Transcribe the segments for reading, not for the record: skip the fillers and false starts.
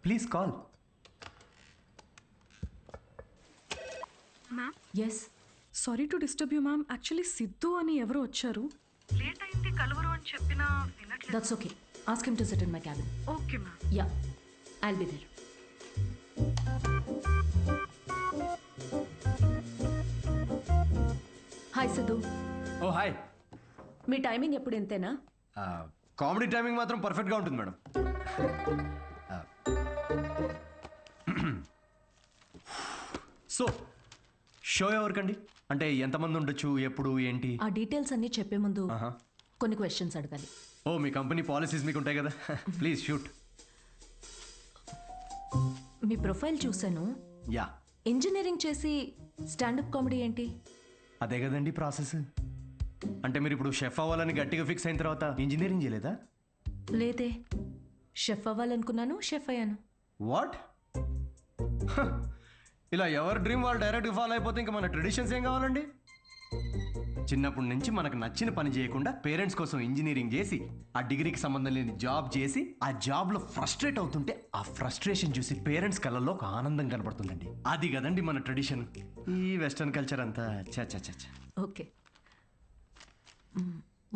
Please call. Ma'am. Yes. Sorry to disturb you ma'am. Actually Siddhu అని ఎవరో వచ్చారు. Late అయింది కలవరు అని చెప్పినా వినట్లేదు. That's okay. Ask him to sit in my cabin. Okay ma'am. Yeah, I'll be there. Hi Siddhu. Oh hi. మీ timing ఎప్పుడు ఎంతేనా? కామెడీ టైమింగ్ మాత్రం పర్ఫెక్ట్గా ఉంటుంది మేడం. సో షో ఎవరికండి? అంటే ఎంతమంది ఉండొచ్చు, ఎప్పుడు, ఏంటి? ఆ డీటెయిల్స్ అన్నీ చెప్పే ముందు కొన్ని క్వశ్చన్స్ అడగాలి. ఓ, మీ కంపెనీ పాలసీస్ మీకు ఉంటాయి కదా. Please shoot. మీ ప్రొఫైల్ చూశాను. యా. ఇంజనీరింగ్ చేసి స్టాండప్ కామెడీ ఏంటి? అదే కదండి ప్రాసెస్. అంటే మీరు ఇప్పుడు షెఫ్ అవ్వాలని గట్టిగా ఫిక్స్ అయిన తర్వాత ఇంజనీరింగ్ చేయలేదా? లేదే, షెఫ్ అవ్వాలనుకున్నాను, షెఫ్ అయ్యాను. వాట్? ఇలా ఎవరి డ్రీమ్ వాళ్ళు డైరెక్ట్గా ఫాలో అయిపోతే ఇంకా మన ట్రెడిషన్స్ ఏం కావాలండి? చిన్నప్పటి నుంచి మనకు నచ్చిన పని చేయకుండా పేరెంట్స్ కోసం ఇంజనీరింగ్ చేసి ఆ డిగ్రీకి సంబంధం లేని జాబ్ చేసి ఆ జాబ్లో ఫ్రస్ట్రేట్ అవుతుంటే ఆ ఫ్రస్ట్రేషన్ చూసి పేరెంట్స్ కళ్ళల్లో ఒక ఆనందం కనబడుతుందండి. అది కదండి మన ట్రెడిషన్. ఈ వెస్టర్న్ కల్చర్ అంతా చా. Okay.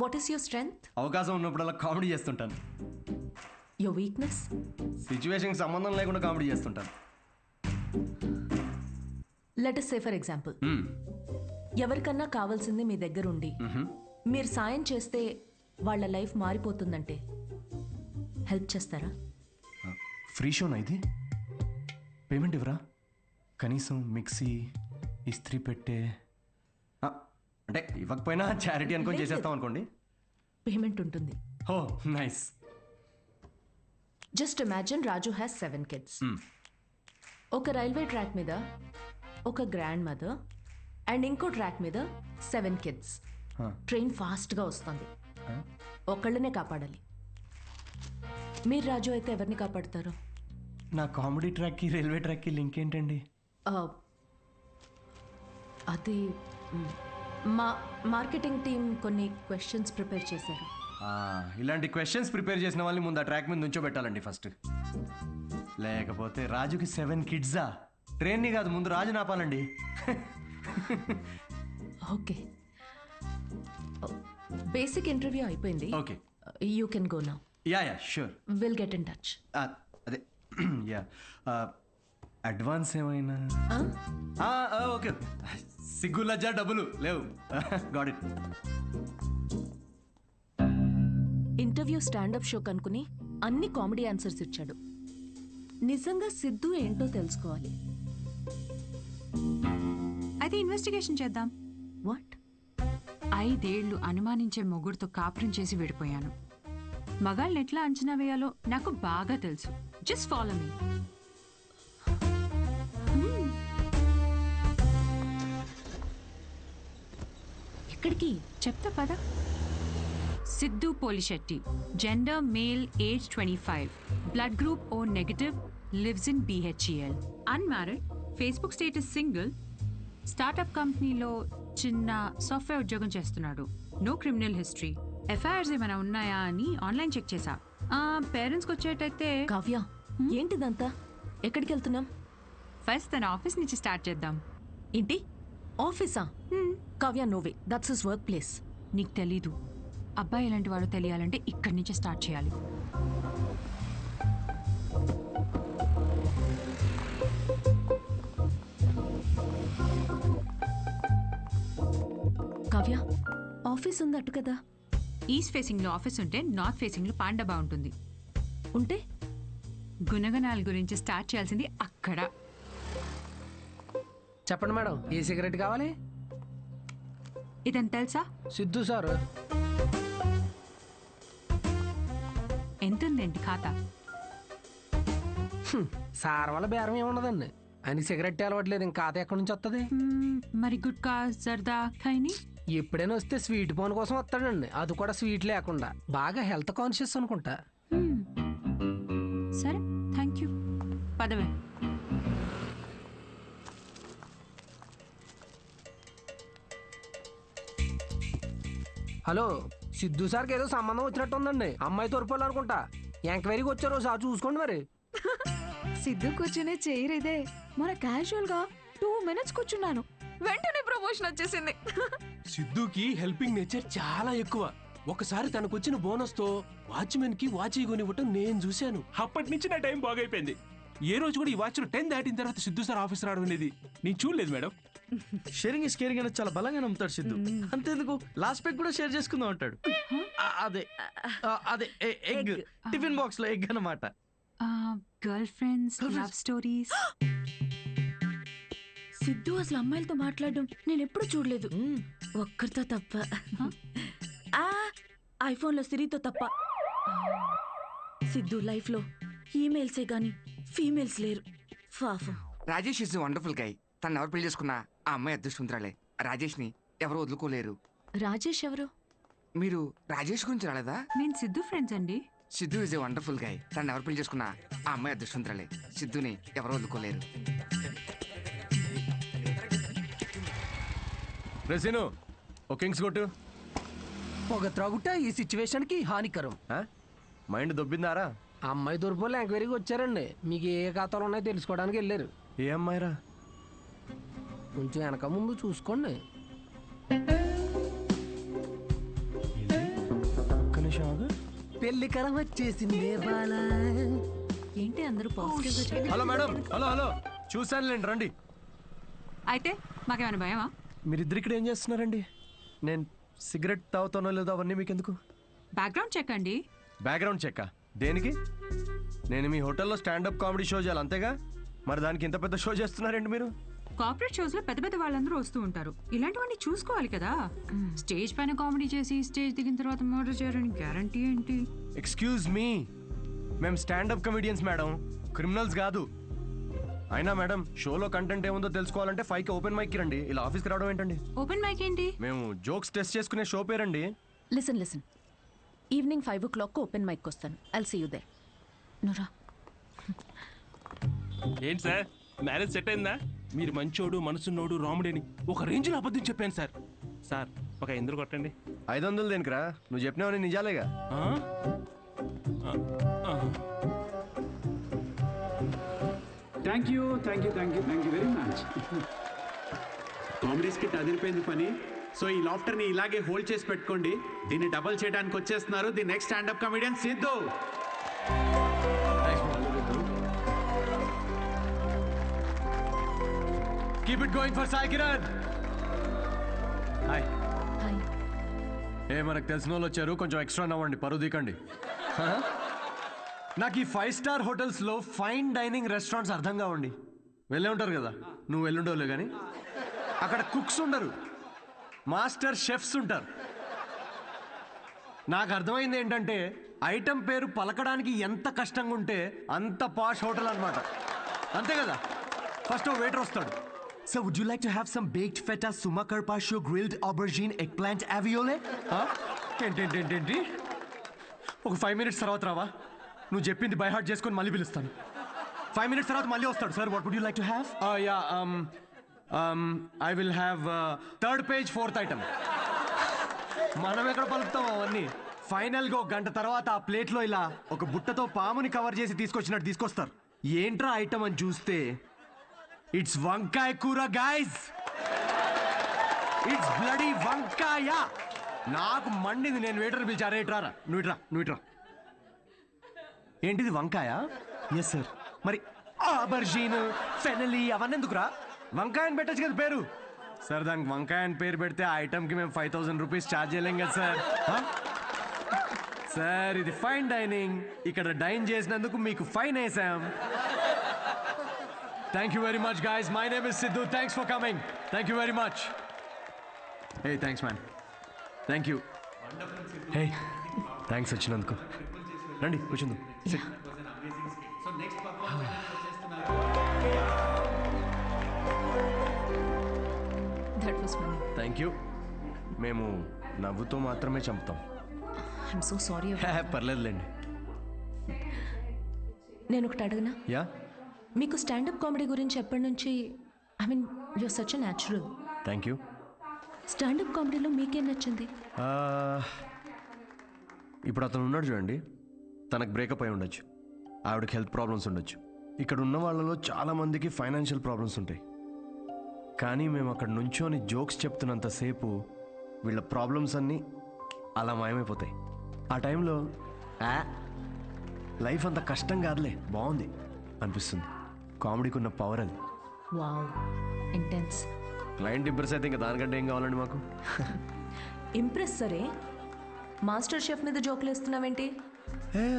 What is your strength? అవకాశం ఉన్నప్పుడల్లా కామెడీ చేస్తుంటాను. Your weakness? సిచ్యువేషన్కి సంబంధం లేకుండా కామెడీ చేస్తుంటాను. Let us say for example, ఎవరికన్నా కావాల్సింది మీ దగ్గర ఉండి మీరు సాయం చేస్తే వాళ్ళ లైఫ్ మారిపోతుందంటే హెల్ప్ చేస్తారా? ఫ్రీ షోనా ఇది? పేమెంట్ ఇవ్వరా? కనీసం మిక్సీ, ఇస్త్రీ పెట్టే, అంటే ఇవ్వకపోయినా చారిటీ అనుకొని చేసేస్తాం అనుకోండి. పేమెంట్ ఉంటుంది. Oh nice. Just imagine Raju has 7 kids. ఒక రైల్వే ట్రాక్ మీద ఒక గ్రాండ్ మదర్ అండ్ ఇంకో ట్రాక్ మీద 7 kids. ట్రైన్ ఫాస్ట్గా వస్తుంది. ఒకళ్ళనే కాపాడాలి. మీరు రాజు అయితే ఎవరిని కాపాడతారు? నా కామెడీ ట్రాక్కి రైల్వే ట్రాక్కి లింక్ ఏంటండి? అది మా మార్కెటింగ్ టీం కొన్ని క్వశ్చన్స్ ప్రిపేర్ చేశారు. ఇలాంటి క్వశ్చన్స్ ప్రిపేర్ చేసిన వాళ్ళని ముందు ఆ ట్రాక్ మీద నుంచోబెట్టాలండి ఫస్ట్. లేకపోతే రాజుకి 7 kids? ట్రైన్ని కాదు, ముందు రాజు నాపాలండి. ఓకే, బేసిక్ ఇంటర్వ్యూ అయిపోయింది. Okay, you can go now. Ya sure. Will get in touch. అదే యా. అడ్వాన్స్ ఏమైనా? ఓకే. సిగ్గు లజ్జా డబ్బులు లేవు. Got it. Interview stand up show కనుకుని అన్ని కామెడీ ఆన్సర్స్ ఇచ్చాడు. నిజంగా సిద్ధు ఏంటో తెలుసుకోవాలి. అయితే ఇన్వెస్టిగేషన్ చేద్దాం. వాట్? 5 ఏళ్లు అనుమానించే మొగుడుతో కాపురం చేసి విడిపోయాను. మగాళ్ళని ఎట్లా అంచనా వేయాలో నాకు బాగా తెలుసు. Just follow me. ఎక్కడికి? చెప్తా పదా. Siddhu Polishetty, gender male, age 25, blood group O negative, lives in BHEL, unmarried, Facebook status single, startup కంపెనీలో చిన్న సాఫ్ట్వేర్ ఉద్యోగం చేస్తున్నాడు. No criminal history. ఎఫ్ఐఆర్స్ ఏమైనా ఉన్నాయా అని ఆన్లైన్ చెక్ చేశా. పేరెంట్స్కి వచ్చేటైతే. కావ్య, ఏంటిదంతా? ఎక్కడికి వెళ్తున్నాం? ఫస్ట్ తన ఆఫీస్ నుంచి స్టార్ట్ చేద్దాం. ఏంటి ఆఫీసా? Kavya, no way, that's his workplace. నీకు తెలీదు. అబ్బాయి ఎలాంటి వాడో తెలియాలంటే ఇక్కడి నుంచే స్టార్ట్ చేయాలి. కావ్య, ఆఫీస్ ఉంది అటు కదా. ఈస్ట్ ఫేసింగ్లో ఆఫీస్ ఉంటే నార్త్ ఫేసింగ్లో పాండబా ఉంటుంది. ఉంటే గుణగణాల గురించి స్టార్ట్ చేయాల్సింది అక్కడ. చెప్పండి మేడం, ఏ సిగరెట్ కావాలి? ఇదని తెలుసా? సిద్ధు సార్. ఎంతుందేంటి ఖాతా? సార్ వల్ల బేరం ఏమున్నదండి. ఆయనకి సిగరెట్ అలవట్లేదు, ఇంకా ఖాతా ఎక్కడి నుంచి వస్తుంది? మరి గుట్కా, జర్దా, ఖైని ఎప్పుడైనా వస్తే స్వీట్ పోన్ కోసం వస్తాడండి. అది కూడా స్వీట్ లేకుండా. బాగా హెల్త్ కాన్షియస్ అనుకుంటా. సరే, థ్యాంక్ యూ. పదవే. హలో, సిద్ధు సార్కి ఏదో సంబంధం వచ్చినట్టు ఉందండి. అమ్మాయి తోరుపోవాలి అనుకుంటా. ఎంక్వైరీకి వచ్చారు, సార్ చూసుకోండి మరి. సిద్ధు కూర్చునే చైర్ ఇదే. మన క్యాజువల్ గా 2 minutes కూర్చున్నాను, వెంటనే ప్రమోషన్ వచ్చేసింది. సిద్ధుకి హెల్పింగ్ నేచర్ చాలా ఎక్కువ. ఒకసారి తనకొచ్చిన బోనస్ తో వాచ్మెన్ కి వాచ్ కొనివ్వటం నేను చూశాను. అప్పటి నుంచి నా టైం బాగైపోయింది. ఏ రోజు కూడా ఈ వాచ్ 10 దాటిన తర్వాత సిద్ధు సార్ ఆఫీస్ రావడం అనేది నేను చూడలేదు మేడం. షేరింగ్ ఇస్ కేరింగ్ అనేది చాలా బలంగా నమ్ముతాడు సిద్ధు. అంతేందుకు లాస్ట్ పెగ్ కూడా షేర్ చేసుకుందాం అంటాడు. అదే అదే ఎగ్, టిఫిన్ బాక్స్ లో ఎగ్ అన్నమాట. Girl friends, love stories. Siddhu అసలు అమ్మాయిలతో మాట్లాడడం నేను ఎప్పుడు చూడలేదు, ఒక్కరితో తప్ప. ఐఫోన్ లో సిరితో తప్ప. సిద్ధు లైఫ్ లో ఈమెయిల్సే గాని ఫీమేల్స్ లేరు. పాపం. Rajesh is wonderful guy. తను ఎవరు పెళ్లి చేసుకున్నా ఆ అమ్మాయి అదృష్టవంతురాలే. రాజేష్ ని ఎవరు వదులుకోలేరు. రాజేష్ ఎవరు? మీరు రాజేష్ గురించి రాలేదా? నేను సిద్ధు ఫ్రెండ్స్ అండి. Siddhu is a wonderful guy. తను ఎవరు పెళ్లి చేసుకున్నా ఆ అమ్మాయి అదృష్టవంతురాలే. సిద్ధుని ఎవరు వదులుకోలేరు. రెసిను ఓ కింగ్స్ కొట్టు. పొగ త్రాగుట ఈ సిచ్యువేషన్ కి హానికరం. మైండ్ దొబ్బిందారా? అమ్మాయి దొరిపోలు ఎంక్వైరీకి వచ్చారండి. మీకు ఏ ఖాతాలు ఉన్నాయో తెలుసుకోవడానికి వెళ్ళారు. ఏ అమ్మాయిరా? కొంచెం వెనక ముందు చూసుకోండి. పెళ్లి కరం వచ్చేసింది. ఏంటి అందరూ positive? Hello madam, hello hello, చూశానులేండి, రండి. అయితే మాకేమైనా భయమా? మీరిద్దరు ఇక్కడ ఏం చేస్తున్నారండి? నేను సిగరెట్ తాగుతానో లేదో అవన్నీ మీకు ఎందుకు? బ్యాక్గ్రౌండ్ చెక్ అండి. బ్యాక్గ్రౌండ్ చెక్ దేనికి? నేను మీ హోటల్లో స్టాండప్ కామెడీ షో చేయాలి అంతేగా, మరి దానికి ఇంత పెద్ద షో చేస్తున్నారండి మీరు? కార్పొరేట్ షోస్ లో పెద్ద పెద్ద వాళ్ళందరూ వస్తూ ఉంటారు. ఇలాంటివన్నీ చూసుకోవాలి కదా. స్టేజ్ పైన కామెడీ చేసి స్టేజ్ దిగిన తర్వాత మర్డర్ చేయాలని గ్యారంటీ ఏంటి? ఎక్స్క్యూజ్ మీ, మేము స్టాండప్ కమెడియన్స్ మేడం, క్రిమినల్స్ కాదు. అయినా మేడం, షోలో కంటెంట్ ఏముందో తెలుసుకోవాలంటే 5కి ఓపెన్ మైక్ రండి. ఇలా ఆఫీస్కి రావడం ఏంటండి? ఓపెన్ మైక్ ఏంటి? మేము జోక్స్ టెస్ట్ చేసుకునే షో పేరండి. Listen, evening 5 o'clock open mic వస్తాను. I'll see you there. నురా. ఏంటి సార్, మ్యారేజ్ సెట్ అయిందా? మీరు మంచోడు, మనసున్నోడు, రాముడని ఒక రేంజ్ లో అబద్ధం చెప్పాను సార్. సార్ ఒక ఎందుకు కొట్టండి. 500 దేనికిరా? నువ్వు చెప్పినావని నిజాలేగా. Thank you very much. Comedy skit అదిరిపోయింది పని. సో ఈ లాఫ్టర్ ని ఇలాగే హోల్డ్ చేసి పెట్టుకోండి. దీన్ని డబల్ చేయడానికి వచ్చేస్తున్నారు the next standup comedian Siddhu. Keep it going for Sai Kiran. Hi. మనకు తెలిసిన వాళ్ళు వచ్చారు, కొంచెం ఎక్స్ట్రా నవ్వండి, పరువు దీకండి. నాకు ఈ 5 star హోటల్స్లో ఫైన్ డైనింగ్ రెస్టారెంట్స్ అర్థం కావండి. వెళ్ళే ఉంటారు కదా, నువ్వు వెళ్ళుండవులే కానీ. అక్కడ కుక్స్ ఉండరు, మాస్టర్ షెఫ్స్ ఉంటారు. నాకు అర్థమైంది ఏంటంటే, ఐటమ్ పేరు పలకడానికి ఎంత కష్టంగా ఉంటే అంత పాష్ హోటల్ అనమాట. అంతే కదా. ఫస్ట్ వెయిటర్ వస్తాడు. So would you like to have some baked feta, suma carpaccio, grilled aubergine, eggplant aviole? ఏంటి ఒక 5 minutes తర్వాత రావా? నువ్వు చెప్పింది బై హార్ట్ చేసుకొని మళ్ళీ పిలుస్తాను. 5 minutes తర్వాత మళ్ళీ వస్తాడు. Sir what would you like to have? I will have 3rd page 4th item. మనం ఎక్కడ పలుకుతాం అవన్నీ? ఫైనల్గా 1 గంట తర్వాత ఆ ప్లేట్లో ఇలా ఒక బుట్టతో పాముని కవర్ చేసి తీసుకొచ్చినట్టు తీసుకొస్తారు. ఏంట్రా ఐటమ్ అని చూస్తే ఇట్స్ వంకాయ కూర గైస్. ఇట్స్ బ్లడీ వంకాయ. నాకు మండింది. నేను వెయిటర్ పిలిచారా, ఇట్రారా, నువ్వు ఇట్రా. ఏంటిది వంకాయ? Yes sir. మరి ఆబర్జీన్, ఫెనలీ అవన్నీ ఎందుకురా? వంకాయ అని పెట్టచ్చు కదా పేరు. సార్ దానికి వంకాయ అని పేరు పెడితే ఆ ఐటమ్కి మేము 5000 రూపీస్ ఛార్జ్ చేయలేం కదా సార్. సార్ ఇది ఫైన్ డైనింగ్, ఇక్కడ డైన్ చేసినందుకు మీకు ఫైన్ వేసాం. Thank you very much, guys. My name is Sidhu. Thanks for coming. Thank you very much. Hey, thanks, man. Thank you. Hey, thanks, వచ్చినందుకు. రండి కూర్చుందాం. Sit. That was funny. Thank you. మేము నవ్వుతో మాత్రమే చంపుతాం. I'm so sorry. పర్లేదులేండి. నేను ఒకటి అడగనా? Yeah. మీకు స్టాండప్ కామెడీ గురించి ఎప్పటి నుంచి? I mean you're such a natural. Thank you. Stand up కామెడీలో మీకేం నచ్చింది? ఇప్పుడు అతను ఉన్నాడు చూడండి, తనకు బ్రేకప్ అయి ఉండొచ్చు, ఆవిడకి హెల్త్ ప్రాబ్లమ్స్ ఉండొచ్చు, ఇక్కడ ఉన్న వాళ్ళలో చాలా మందికి ఫైనాన్షియల్ ప్రాబ్లమ్స్ ఉంటాయి, కానీ మేము అక్కడ నుంచోని జోక్స్ చెప్తున్నంతసేపు వీళ్ళ ప్రాబ్లమ్స్ అన్నీ అలా మాయమైపోతాయి. ఆ టైంలో లైఫ్ అంత కష్టం కాదులే, బాగుంది అనిపిస్తుంది. కామెడీకి ఉన్న పవర్ అది. Wow, intense. క్లయింట్ ఇంప్రెస్ అయితే ఇంకా దానికంటే ఏం కావాలండి మాకు? ఇంప్రెస్ సరే, మాస్టర్ షెఫ్ మీద జోకులు వేస్తున్నావేంటి?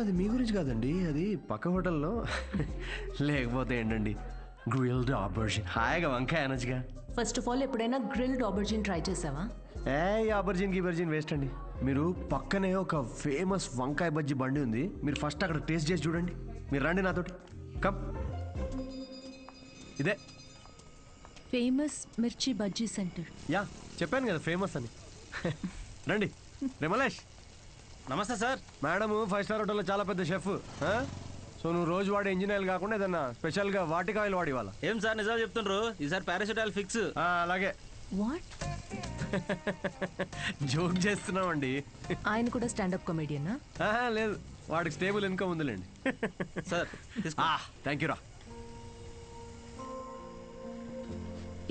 అది మీ గురించి కాదండి, అది పక్క హోటల్లో. లేకపోతే ఏంటండి, గ్రిల్డ్ ఆబర్జిన్ హాయిగా వంకాయ అనొచ్చుగా. ఫస్ట్ ఆఫ్ ఆల్ ఎప్పుడైనా గ్రిల్డ్ ఆబర్జిన్ ట్రై చేసావా? ఆబర్జిన్ గిబర్జిన్ వేస్ట్ అండి. మీరు పక్కనే ఒక ఫేమస్ వంకాయ బజ్జీ బండి ఉంది, మీరు ఫస్ట్ అక్కడ టేస్ట్ చేసి చూడండి. మీరు రండి నాతోటి, కమ్. ఇదే ఫేమస్ మిర్చి బజ్జీ సెంటర్. యా, చెప్పాను కదా ఫేమస్ అని. రండి. రిమలేష్, నమస్తే సార్. మేడం 5 స్టార్ హోటల్లో చాలా పెద్ద షెఫ్. సో నువ్వు రోజు వాడే ఇంజిన్ కాకుండా ఏదన్నా స్పెషల్గా వాటికి ఆయిల్ వాడి వాళ్ళ. ఏం సార్ నిజాలు చెప్తుండ్రు? ఈసారి పారాషూట్ ఆయిల్ ఫిక్స్. అలాగే. వాట్? జోక్ చేస్తున్నామండి. ఆయన కూడా స్టాండప్ కామెడియనా? లేదు, వాడికి స్టేబుల్ ఇన్కమ్ ఉందిలేండి. సార్ థ్యాంక్ యూ రా.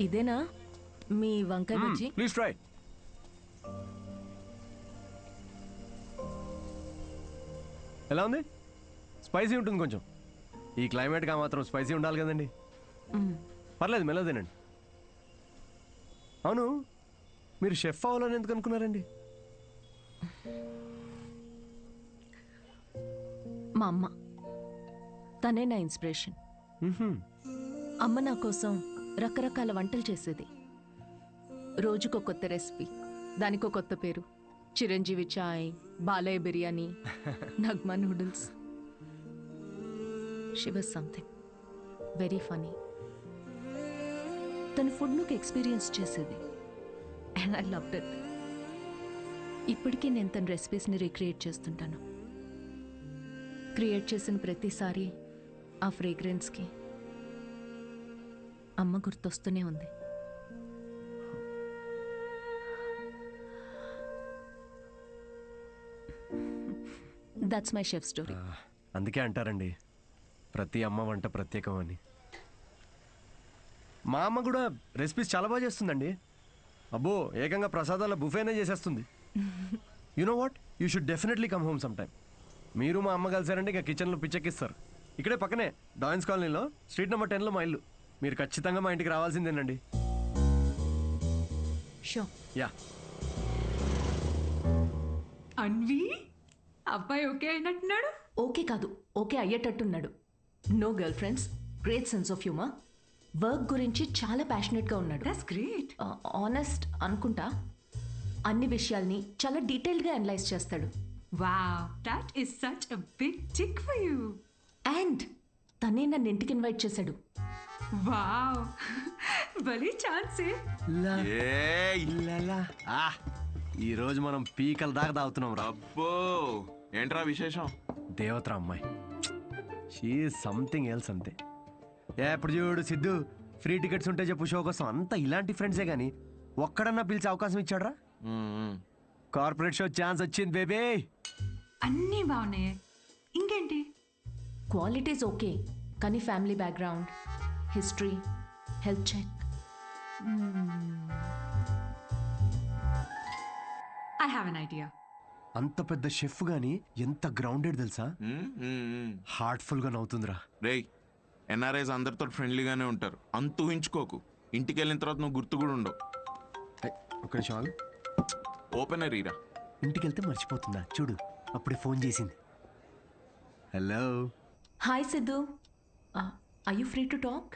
ఇదేనా మీ వంకాయ బజ్జీ? Please try. ఎలా ఉంది? స్పైసీ ఉంటుంది కొంచెం. ఈ క్లైమేట్గా మాత్రం స్పైసీ ఉండాలి కదండి. పర్లేదు, మెల్లగా తినండి. అవును, మీరు షెఫ్ అవ్వాలని ఎందుకు అనుకున్నారండి? మా అమ్మ, తనే నా ఇన్స్పిరేషన్. అమ్మ నా కోసం రకరకాల వంటలు చేసేది. రోజుకో కొత్త రెసిపీ, దానికో కొత్త పేరు. Chiranjeevi chai, Balayya biryani, Nagma noodles. She was something very funny. తన ఫుడ్లోకి ఎక్స్పీరియన్స్ చేసేది, అండ్ ఐ లవ్డ్ ఇట్. ఇప్పటికీ నేను తన రెసిపీస్ని రీక్రియేట్ చేస్తుంటాను. క్రియేట్ చేసిన ప్రతిసారి ఆ ఫ్రేగ్రెన్స్కి అమ్మ గుర్తొస్తూనే ఉంది. That's my chef story. అందుకే అంటారండి, ప్రతి అమ్మ వంట ప్రత్యేకం అని. మా అమ్మ కూడా రెసిపీస్ చాలా బాగా చేస్తుందండి. అబ్బో, ఏకంగా ప్రసాదాల బుఫేనే చేసేస్తుంది. You know what, you should definitely come home some time. మీరు మా అమ్మ కలిసారంటే ఇక కిచెన్లో పిచ్చెక్కిస్తారు. ఇక్కడే పక్కనే డాయిన్స్ కాలనీలో స్ట్రీట్ నెంబర్ 10లో మా ఇల్లు. మీరు ఖచ్చితంగా మా ఇంటికి రావాల్సిందేనండి. షూర్. యా. అన్వి, అబ్బాయి ఓకే అయినట్టున్నాడు. ఓకే కాదు, ఓకే అయ్యేటట్టున్నాడు. No girl friends, great sense of humour. Work గురించి చాలా ప్యాషనెట్గా ఉన్నాడు. That's great. ఆనెస్ట్ అనుకుంటా. అన్ని విషయాల్ని చాలా డీటెయిల్గా అనలైజ్ చేస్తాడు. Wow, that is such a big tick for you. And తనే నన్ను ఇంటికి ఇన్వైట్ చేశాడు. వావ్, భలే ఛాన్సే. ఈ రోజు మనం పీకల దాకా తాగుతున్నాం రా. అబ్బో, ఏంట్రా విశేషం? దేవతరా అమ్మాయి, షీ సంథింగ్ ఎల్స్ అంతే. ఎప్పుడు చూడు సిద్ధు, ఫ్రీ టికెట్స్ ఉంటే చెప్పు షో కోసం. అంతా ఇలాంటి ఫ్రెండ్సే కానీ ఒక్కడన్నా పిలిచే అవకాశం ఇచ్చాడ్రా? కార్పొరేట్ షో ఛాన్స్ వచ్చింది బేబీ. అన్నీ బాగున్నాయి, ఇంకేంటి? క్వాలిటీస్ ఓకే, కానీ family background, history, health check. I have an idea. అంత పెద్ద షెఫ్ గాని ఎంత గ్రౌండెడ్ తెలుసా? హార్ట్ఫుల్ గా నవ్వుతుందిరా. రేయ్, ఎన్ఆర్ఐస్ అందరితో ఫ్రెండ్లీగానే ఉంటారు, అంత ఊహించుకోకు. ఇంటికి వెళ్ళిన తర్వాత నువ్వు గుర్తు కూడా ఉండవు. ఒక నిమిషం ఆగు. ఓపెనర్ ఈరా. ఇంటికి వెళ్తే మర్చిపోతుందా చూడు, అప్పుడే ఫోన్ చేసింది. Hello. Hi Siddhu, are you free to talk?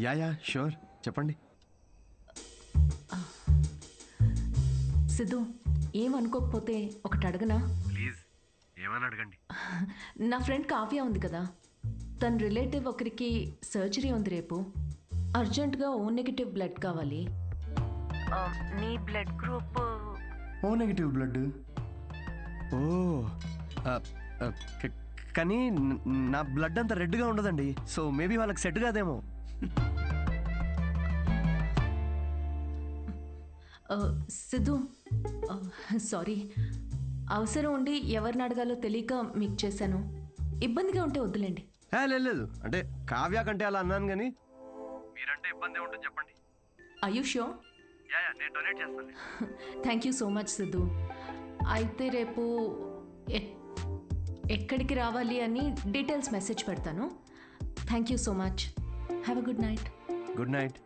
Yeah sure, చెప్పండి. సిద్ధు, ఏమనుకోకపోతే ఒకటి అడగనా? ప్లీజ్, ఏమని అడగండి. నా ఫ్రెండ్ కావ్య ఉంది కదా, తన రిలేటివ్ ఒకరికి సర్జరీ ఉంది రేపు. అర్జెంటుగా ఓ నెగిటివ్ బ్లడ్ కావాలి. నీ blood group O negative blood. ఓ, కానీ నా బ్లడ్ అంత రెడ్గా ఉండదండి, సో మేబీ వాళ్ళకి సెట్ కాదేమో. సిద్ధు, సారీ, అవసరం ఉండి ఎవరిని అడగాలో తెలియక మీకు చేశాను. ఇబ్బందిగా ఉంటే వద్దులేండి. లేదు అంటే కావ్య కంటే అలా అన్నాను కానీ మీరంటే ఇబ్బంది ఉంటుంది చెప్పండి. ఆయుష్యో నేను డొనేట్ చేస్తాను. Thank you so much Siddhu. అయితే రేపు ఎక్కడికి రావాలి అని డీటెయిల్స్ మెసేజ్ పెడతాను. Thank you so much. Have a good night. Good night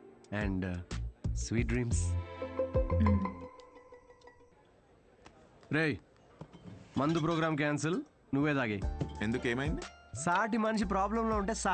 and sweet dreams. రేయ్, మందు ప్రోగ్రామ్ క్యాన్సిల్, నువ్వే తాగే. ఎందుకు ఏమైంది? సాటి మనిషి ప్రాబ్లంలో ఉంటే